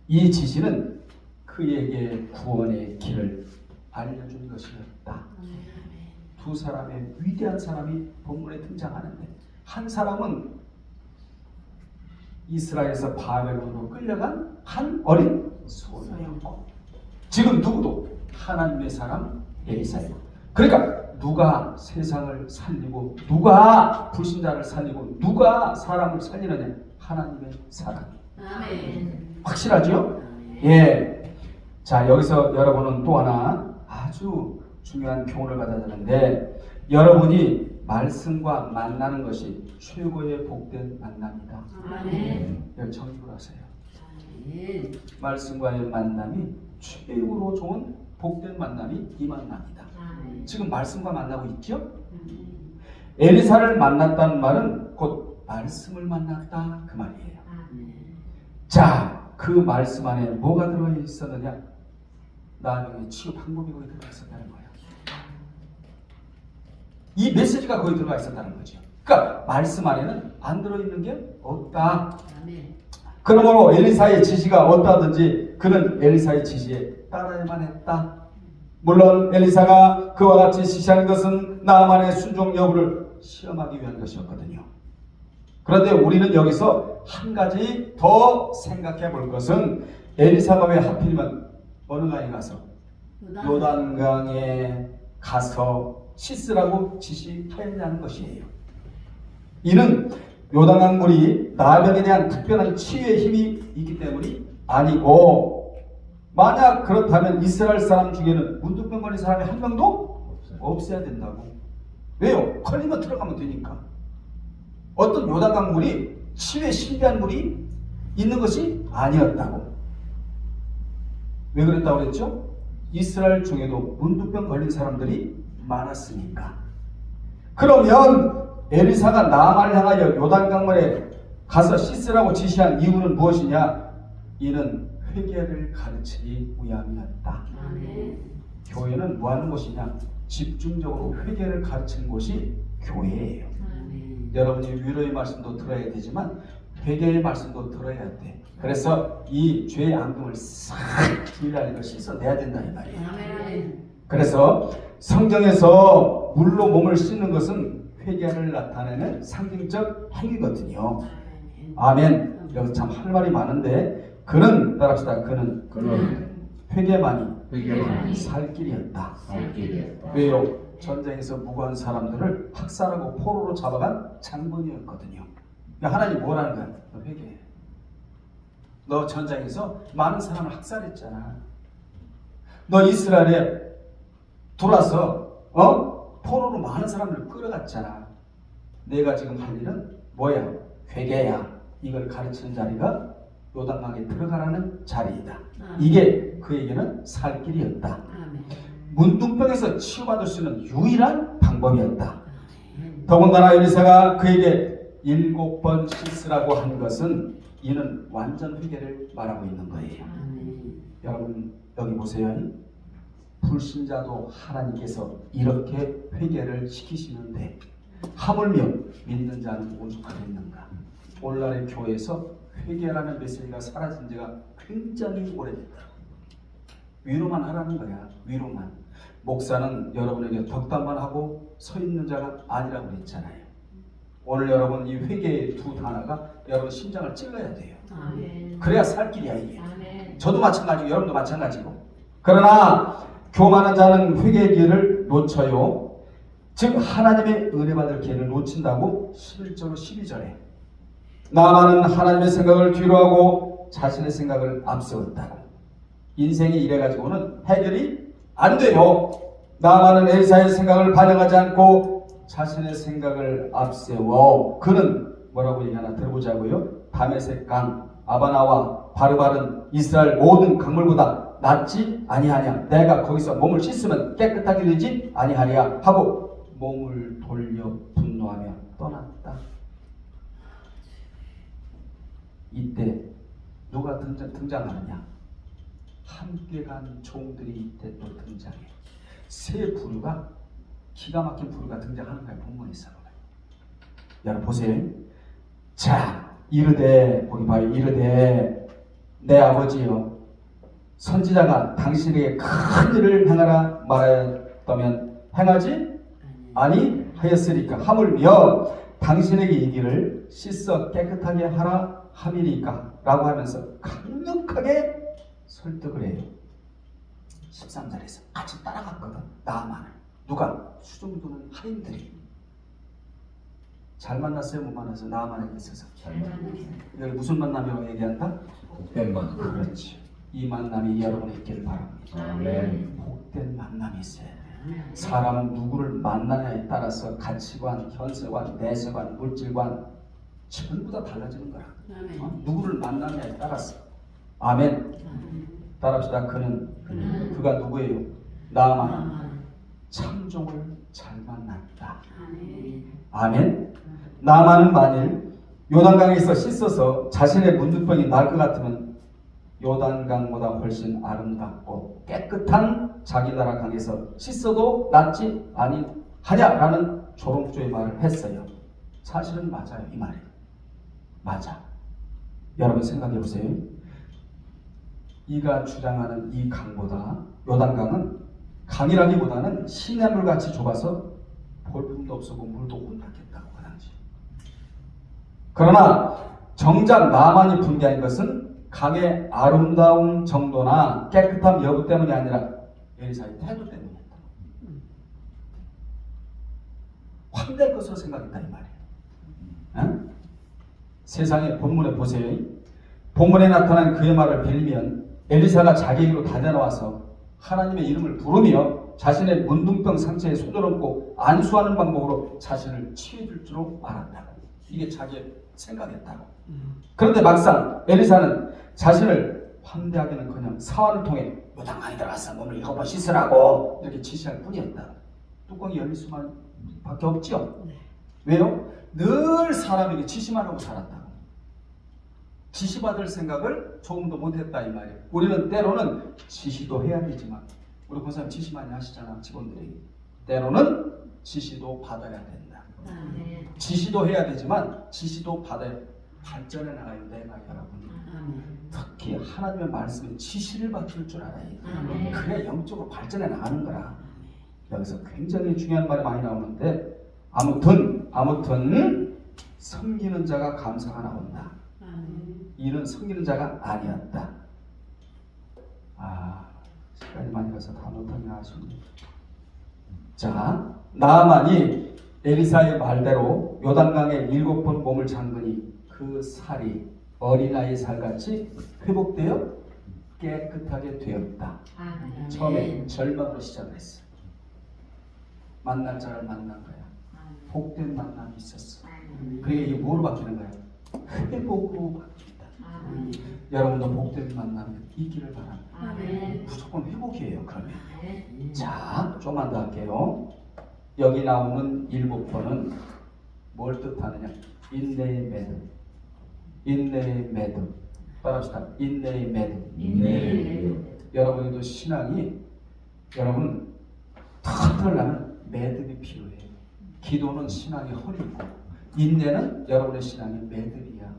A: 이 지시는 그에게 구원의 길을 알려준 것이었다. 두 사람의 위대한 사람이 본문에 등장하는데, 한 사람은 이스라엘에서 바벨론으로 끌려간 한 어린 소녀였고, 지금 누구도 하나님의 사람 엘리사예요. 그러니까 누가 세상을 살리고 누가 불신자를 살리고 누가 사람을 살리느냐? 하나님의 사람. 확실하죠? 예. 자, 여기서 여러분은 또 하나 아주 중요한 교훈을 받아야 되는데, 여러분이 말씀과 만나는 것이 최고의 복된 만남이다. 여기 정립을 하세요. 말씀과의 만남이 최고로 좋은 복된 만남이 이 만남이다. 지금 말씀과 만나고 있죠? 엘리사를 만났다는 말은 곧 말씀을 만났다 그 말이에요. 자, 그 말씀 안에 뭐가 들어있었느냐? 나병의 치유 방법이 거기 들어가 있었다는 거예요. 이 메시지가 거기 들어가 있었다는 거죠. 그러니까 말씀 안에는 안 들어있는 게 없다. 그러므로 엘리사의 지시가 어떠하든지 그는 엘리사의 지시에 따라야만 했다. 물론 엘리사가 그와 같이 지시하는 것은 나만의 순종 여부를 시험하기 위한 것이었거든요. 그런데 우리는 여기서 한 가지 더 생각해 볼 것은, 엘리사가 왜 하필이면 어느 강에 가서 요단강에 가서 씻으라고 지시했냐는 것이에요. 이는 요단강 물이 나병에 대한 특별한 치유의 힘이 있기 때문이 아니고, 만약 그렇다면 이스라엘 사람 중에는 문둥병 걸린 사람이 한 명도 없어야 된다고. 왜요? 걸리면 들어가면 되니까. 어떤 요단강 물이 치유의 신비한 물이 있는 것이 아니었다고. 왜 그랬다고 그랬죠? 이스라엘 중에도 문둥병 걸린 사람들이 많았으니까. 그러면 엘리사가 나만을 향하여 요단강물에 가서 씻으라고 지시한 이유는 무엇이냐? 이는 회개를 가르치기 위함이었다. 교회는 뭐 하는 곳이냐? 집중적으로 회개를 가르치는 곳이 교회예요. 여러분이 위로의 말씀도 들어야 되지만 회개의 말씀도 들어야 돼. 그래서 이 죄의 앙금을 싹 일하는 걸 씻어내야 된다 이 말이에요.
B: 아멘.
A: 그래서 성경에서 물로 몸을 씻는 것은 회개를 나타내는 상징적 행위거든요. 아멘. 여기서 참 할 말이 많은데 그는 따라합시다. 그는 회개만이 살 길이었다. 왜요? 전쟁에서 무고한 사람들을 학살하고 포로로 잡아간 장본이었거든요. 그러니까 하나님 뭐라는 거야? 너 회개해. 너 전쟁에서 많은 사람을 학살했잖아. 너 이스라엘에 들어와서 포로로 많은 사람들을 끌어갔잖아. 내가 지금 할 일은 뭐야? 회개야. 이걸 가르치는 자리가 요단강에 들어가라는 자리이다. 이게 그에게는 살 길이었다. 문둥병에서 치유받을 수 있는 유일한 방법이었다. 더군다나 엘리사가 그에게 7번 씻으라고 한 것은 이는 완전 회개를 말하고 있는 거예요. 여러분 여기 보세요. 불신자도 하나님께서 이렇게 회개를 시키시는데 하물며 믿는 자는 오죽하겠는가. 오늘날의 교회에서 회개라는 메시지가 사라진 지가 굉장히 오래됐다. 위로만 하라는 거야. 위로만. 목사는 여러분에게 덕담만 하고 서 있는 자가 아니라고 그랬잖아요. 오늘 여러분 이 회개의 두 단어가 여러분 심장을 찔러야 돼요. 그래야 살 길이야 이게. 저도 마찬가지고 여러분도 마찬가지고. 그러나 교만한 자는 회개의 기회를 놓쳐요. 즉 하나님의 은혜 받을 기회를 놓친다고 11절 12절에 나만은 하나님의 생각을 뒤로하고 자신의 생각을 앞세웠다. 인생이 이래가지고는 해결이 안 돼요. 나만은 엘리사의 생각을 반영하지 않고 자신의 생각을 앞세워. 그는 뭐라고 얘기하나 들어보자고요. 다메섹 강 아바나와 바르바른 이스라엘 모든 강물보다 낫지 아니하냐. 내가 거기서 몸을 씻으면 깨끗하게 되지 아니하랴 하고 몸을 돌려 분노하며 떠났다. 이때 누가 등장하느냐? 함께 간 종들이 이때 또 등장해. 새 부류가 기가 막힌 부류가 등장하는 거야. 본문에서. 여러분 보세요. 자 이르되 거기 봐요. 이르되 내 아버지여 선지자가 당신에게 큰 일을 행하라 말하였다면 행하지 아니하였으리까. 하물며 당신에게 이 길을 씻어 깨끗하게 하라 함이니까 라고 하면서 강력하게 설득을 해요. 13절에서 같이 따라갔거든. 나만을. 누가? 수종도는 하인들이. 잘 만났어요? 못 만났어요? 나만에게 있어서. 이걸 무슨 만남이라고 얘기한다?
C: 복된 만남.
A: 그렇지. 이 만남이 여러분에 있기를 바랍니다.
C: 아멘.
A: 복된 만남이 있어야 돼. 사람은 누구를 만나냐에 따라서 가치관, 현세관, 내세관, 물질관 전부 다 달라지는 거라. 누구를 만나냐에 따라서. 아멘. 따라합시다. 그가 누구예요? 나만 참종을 잘 만났다. 아멘. 나만은 만일 요단강에서 씻어서 자신의 문둥병이 날 것 같으면 요단강보다 훨씬 아름답고 깨끗한 자기 나라 강에서 씻어도 낫지 아니하냐라는 조롱조의 말을 했어요. 사실은 맞아요. 이 말이 맞아. 여러분 생각해 보세요. 이가 주장하는 이 강보다 요단강은 강이라기보다는 시냇물 같이 좁아서 볼품도 없었고 물도 혼탁했다고 그 당시. 그러나 정작 나만이 분개한 것은 강의 아름다운 정도나 깨끗함 여부 때문이 아니라 엘리사의 태도 때문이었다. 황될 것으로 생각했다 이 말이에요. 응? 세상의 본문에 보세요. 본문에 나타난 그의 말을 빌리면 엘리사가 자기에게로 달려나와서 하나님의 이름을 부르며 자신의 문둥병 상처에 손을 얹고 안수하는 방법으로 자신을 치유해줄 줄로 알았다고. 이게 자기의 생각이었다고. 그런데 막상 엘리사는 자신을 환대하기는커녕 사활을 통해 요단강에 들어가서 몸을 7번 씻으라고 이렇게 지시할 뿐이었다. 뚜껑이 열릴 수만 밖에 없지요. 왜요? 늘 사람에게 지시만 하고 살았다고. 지시받을 생각을 조금도 못했다 이 말이에요. 우리는 때로는 지시도 해야 되지만 우리 권사님 지시 많이 하시잖아. 직원들이. 때로는 지시도 받아야 된다. 지시도 해야 되지만 지시도 받아야 발전해 나가요. 내가 여러분.
B: 아멘.
A: 특히 하나님의 말씀에 지시를 받을 줄 알아야 돼.
B: 아멘.
A: 그래야 영적으로 발전해 나가는 거라. 여기서 굉장히 중요한 말이 많이 나오는데 아무튼 섬기는 자가 감사가 나온다.
B: 아멘.
A: 이는 섬기는 자가 아니었다. 시간이 많이 가서 다 못하긴 아쉽네. 자, 나아만이 엘리사의 말대로 요단강에 7번 몸을 잠그니 그 살이 어린아이 살같이 회복되어 깨끗하게 되었다.
B: 아멘.
A: 처음에 절망으로 시작을 했어. 만날 자를 만난 거야. 복된 만남이 있었어. 그게 이게 뭐로 바뀌는 거야? 회복으로 바뀐다.
B: 아멘.
A: 여러분도 복된 만남 있기를 바랍니다.
B: 아멘.
A: 무조건 회복이에요. 그러면
B: 아멘.
A: 자, 좀만 더 할게요. 여기 나오는 7번은 뭘 뜻하느냐? 인내의 매듭. 따라합시다. 인내의 매듭. 여러분도 신앙이 여러분 튼튼하려면 매듭이 필요해요. 기도는 신앙의 허리고 인내는 여러분의 신앙의 매듭이야.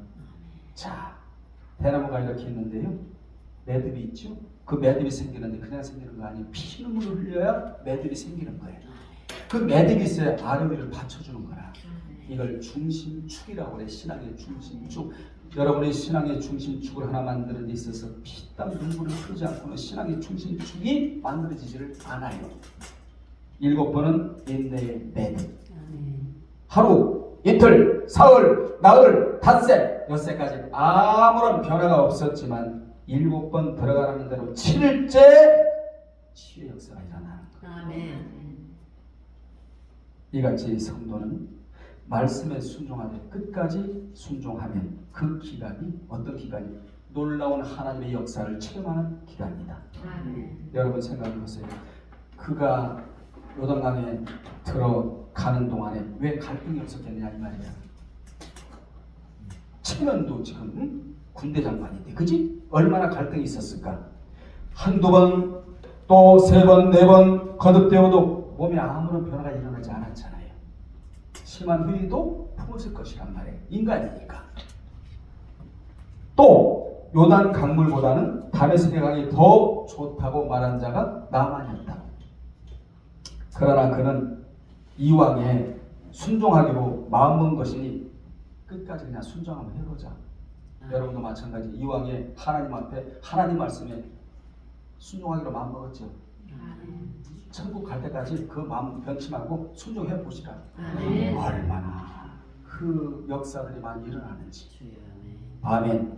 A: 자, 대나무가 이렇게 있는데요. 매듭이 있죠. 그 매듭이 생기는데 그냥 생기는 거 아니에요. 피눈물을 흘려야 매듭이 생기는 거예요. 그 매듭이 있어야 아래 위를 받쳐주는 거라. 이걸 중심축이라고 그래. 신앙의 중심축. 여러분의 신앙의 중심축을 하나 만드는 데 있어서 피땀 눈물을 흐르지 않고는 신앙의 중심축이 만들어지지를 않아요. 7번은 인내의 매듭. 하루, 이틀, 사흘, 나흘, 닷새, 엿새까지 아무런 변화가 없었지만 7번 들어가는 대로 7일째 치유의 역사가 일어나는 거예요.
B: 아멘.
A: 이같이 성도는 말씀에 순종하되 끝까지 순종하면 그 기간이 어떤 기간이? 놀라운 하나님의 역사를 체험하는 기간이다.
B: 아멘.
A: 여러분 생각해 보세요. 그가 요단강에 들어가는 동안에 왜 갈등이 없었겠느냐 이 말이야. 7년도 지금 군대 장관인데 그지? 얼마나 갈등이 있었을까? 한두 번, 또 3번, 4번 거듭되어도 몸에 아무런 변화가 일어나지 않았잖아요. 심한 회의도 품었을 것이란 말이에요. 인간이니까. 또 요단 강물보다는 다메섹의 강이 더 좋다고 말한 자가 나만이었다. 그러나 그는 이왕에 순종하기로 마음먹은 것이니 끝까지 그냥 순종 한번 해보자. 여러분도 마찬가지. 이왕에 하나님 앞에 하나님 말씀에 순종하기로 마음먹었죠. 천국 갈 때까지 그 마음 변치 말고 순종해 보시라. 얼마나 그 역사들이 많이 일어나는지. 아멘.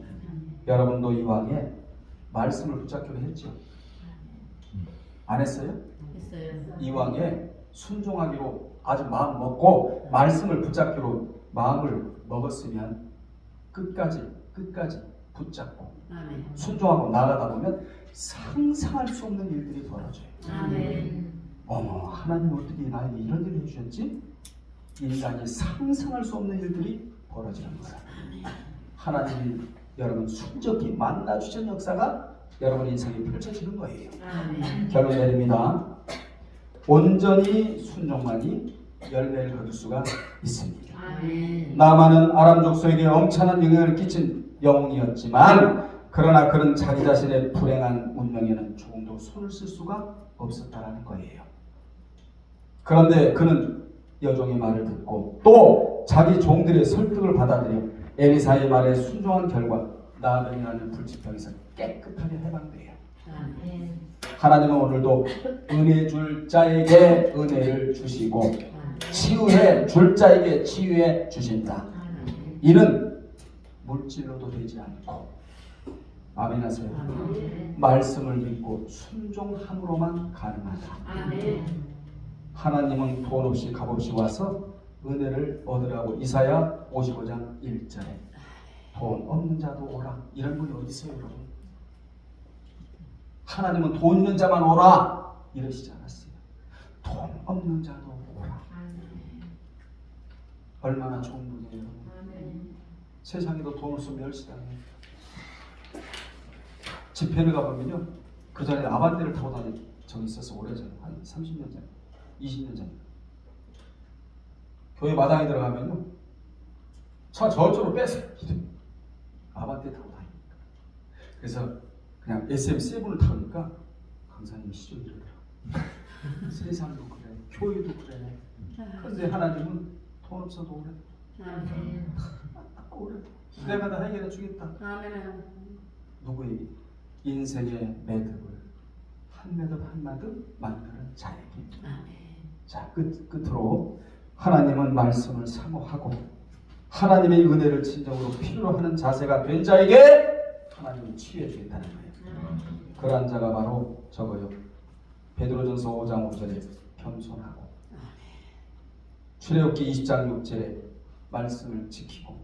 A: 여러분도 이왕에 말씀을 붙잡기로 했죠. 안 했어요?
B: 했어요.
A: 이왕에 순종하기로 아주 마음 먹고 말씀을 붙잡기로 마음을 먹었으면 끝까지 붙잡고
B: 아멘.
A: 순종하고 나가다 보면 상상할 수 없는 일들이 벌어져요.
B: 아멘.
A: 어머, 하나님 어떻게 나에게 이런 일을 해주셨지? 인간이 상상할 수 없는 일들이 벌어지는 거야. 하나님이 여러분 순적히 만나주신 역사가 여러분 인생에 펼쳐지는 거예요.
B: 아멘.
A: 결론 내립니다. 온전히 순종만이 열매를 거둘 수가 있습니다.
B: 아멘.
A: 나만은 아람 족속에게 엄청난 영향을 끼친 영웅이었지만 그러나 그는 자기 자신의 불행한 운명에는 조금도 손을 쓸 수가 없었다는 거예요. 그런데 그는 여종의 말을 듣고 또 자기 종들의 설득을 받아들여 엘리사의 말에 순종한 결과 나병이라는 불치병에서 깨끗하게 해방돼요.
B: 아멘.
A: 하나님은 오늘도 은혜 줄 자에게 은혜를 주시고 치유해 줄 자에게 치유해 주신다. 이는 물질로도 되지 않고 아멘 하세요. 말씀을 믿고 순종함으로만 가능하다.
B: 아멘.
A: 하나님은 돈 없이 값 없이 와서 은혜를 얻으라고 이사야 55장 1절에 돈 없는 자도 오라. 이런 분이 어디 있어요 여러분? 하나님은 돈 있는 자만 오라 이러시지 않았어요. 돈 없는 자도 오라. 얼마나 좋은 분이에요 여러분. 세상에도 돈 없으면 멸시당해요. 집회를 가보면요, 그 전에 아반떼를 타고 다닌 적이 있어서 오래전에 한 30년 전, 20년 전 교회 마당에 들어가면요 차 저쪽으로 빼서 그래서 그냥 SM7을 타니까 강사님이 시종이 이러더라고요. 세상도 그래, 교회도 그래. 그런데 하나님은 돈 없어도 오래.
B: 아멘.
A: 오래. 내가 다 해결해 주겠다.
B: 아멘.
A: 누구에게? 인생의 매듭을 한 매듭 한 매듭 만드는 자에게.
B: 아멘.
A: 자, 끝으로 하나님은 말씀을 사모하고 하나님의 은혜를 진정으로 필요로 하는 자세가 된 자에게 하나님은 치유해 주겠다는 거예요. 그러한 자가 바로 저거요. 베드로전서 5장 5절에 겸손하고 출애굽기 20장 6절에 말씀을 지키고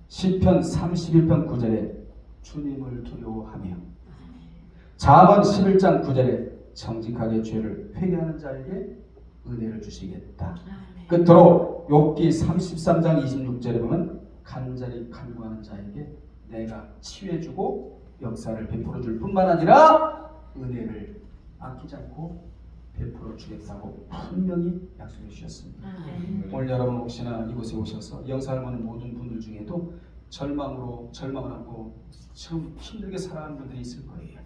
A: 시편 31편 9절에 주님을 두려워하며 잠언 11장 9절에 정직하게 죄를 회개하는 자에게 은혜를 주시겠다. 끝으로 욥기 33장 26절에 보면 간절히 간구하는 자에게 내가 치유해주고 역사를 베풀어 줄 뿐만 아니라 은혜를 아끼지 않고 베풀어 주겠다고 분명히 약속해 주셨습니다. 오늘 여러분 혹시나 이곳에 오셔서 영상을 보는 모든 분들 중에도 절망을 하고 참 힘들게 살아가는 분들이 있을 거예요.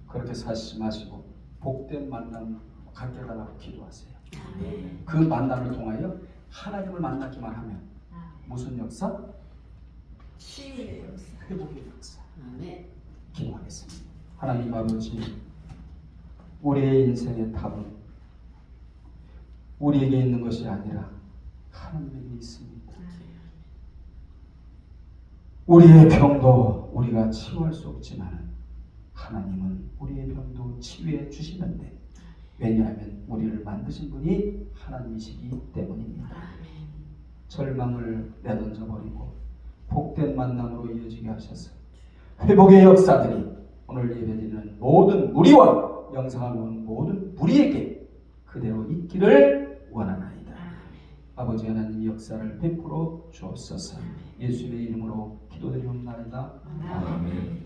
A: 그렇게 사시지 마시고 복된 만남 갖게 해달라고 기도하세요. 그 만남을 통하여 하나님을 만나기만 하면 무슨 역사?
B: 치유의 역사.
A: 회복의 역사.
B: 아멘.
A: 기도하겠습니다. 하나님 아버지, 우리의 인생의 답은 우리에게 있는 것이 아니라 하나님에게 있습니다. 우리의 병도 우리가 치유할 수 없지만 하나님은 우리의 병도 치유해 주시는데, 왜냐하면 우리를 만드신 분이 하나님이시기 때문입니다. 절망을 내던져 버리고 복된 만남으로 이어지게 하셔서 회복의 역사들이 오늘 예배드리는 모든 무리와 영상을 보는 모든 무리에게 그대로 있기를 원하나이다. 아버지 하나님 역사를 베풀어 주옵소서. 예수님의 이름으로 기도드리옵나이다. 아멘.